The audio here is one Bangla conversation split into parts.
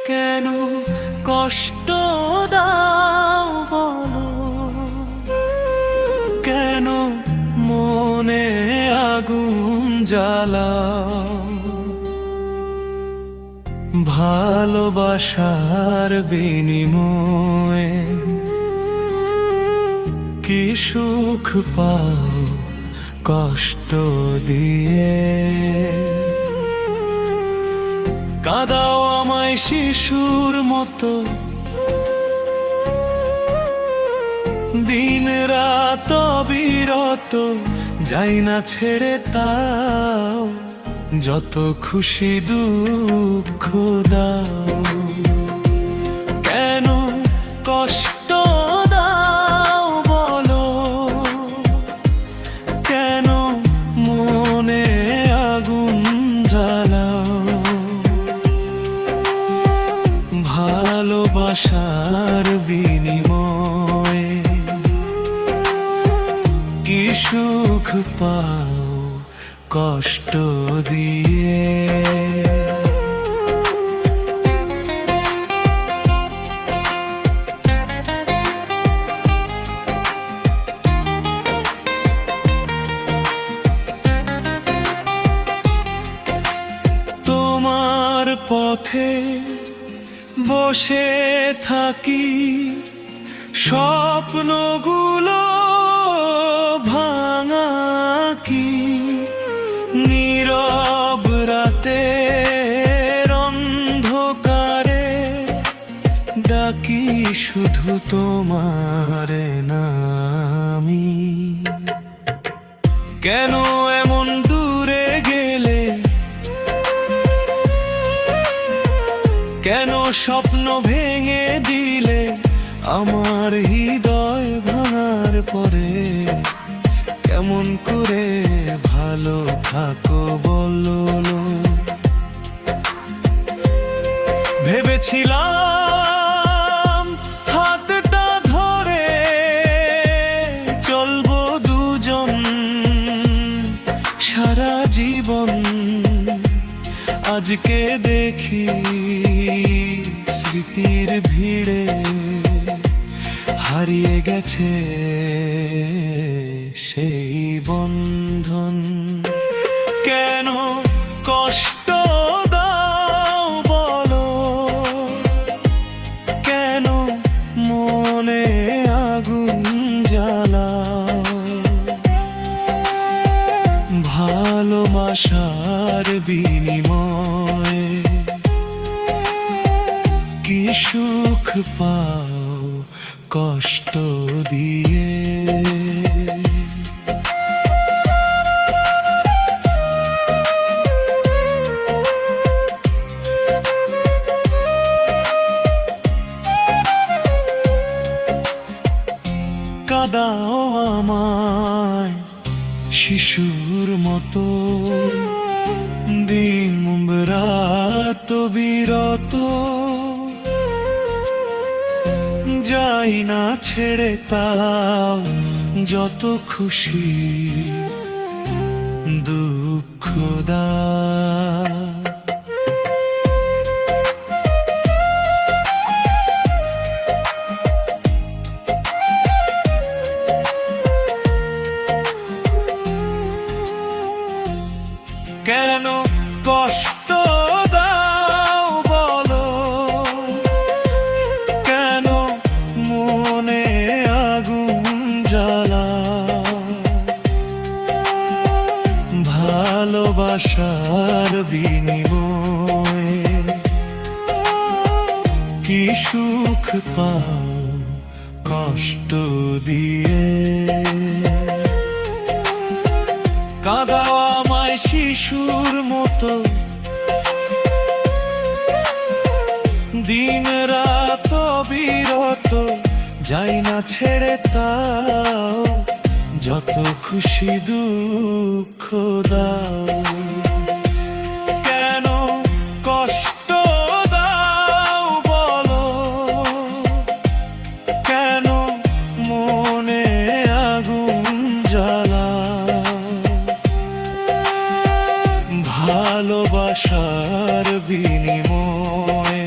কেন কষ্ট দাও বলো, কেন মনে আগুন জ্বালাও? ভালোবাসার বিনিময়ে কি সুখ পাও কষ্ট দিয়ে? কাঁদাও আমায় শিশুর মতো, দিন রাত অবিরত, যাই না ছেড়ে তাও, যত খুশি দুঃখ দাও। কেন কষ্ট দাও বলো, কেন মনে আগুন জ্বালাও? ভালোবাসার বিনিময়ে কি সুখ পাও কষ্ট দিয়ে? তোমার পথে বসে থাকি, স্বপ্নগুলো ভাঙা কি? নীরব রাতের অন্ধকারে ডাকি শুধু তোমার নামি। কেন এমন দূরে গেলে, কেন স্বপ্ন ভেঙে দিলে? আমার হৃদয় ভাঙার পরে কেমন করে ভালো থাকো বলো? ভেবেছিলাম হাতটা ধরে চলবো দুজন সারা জীবন, আজকে দেখি স্মৃতির ভিড়ে হারিয়ে গেছে সেই বন্ধন। কেন কষ্ট দাও বলো, কেন মনে আগুন জ্বালাও? ভালোবাসার বিনিময়ে কি সুখ পাও কষ্ট দিয়ে? কাঁদাও আমায় শিশুর মতো, দিন রাত বিরত, যাই না ছেড়ে তাও, যত খুশি দুঃখ দাও। কেন কষ্ট দাও বলো, কেন মনে আগুন জ্বালাও? ভালোবাসার বিনিময়ে কি সুখ পাও কষ্ট দিয়ে? কাঁদাও আমায় শিশুর মতো, দিন রাত বিরত, যাই না ছেড়ে তাও, যত খুশি দুঃখ দাও। কেন কষ্ট দাও বলো, কেন মনে আগুন জ্বালাও? ভালোবাসার বিনিময়ে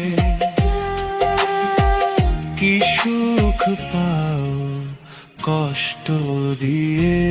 কষ্ট দিয়ে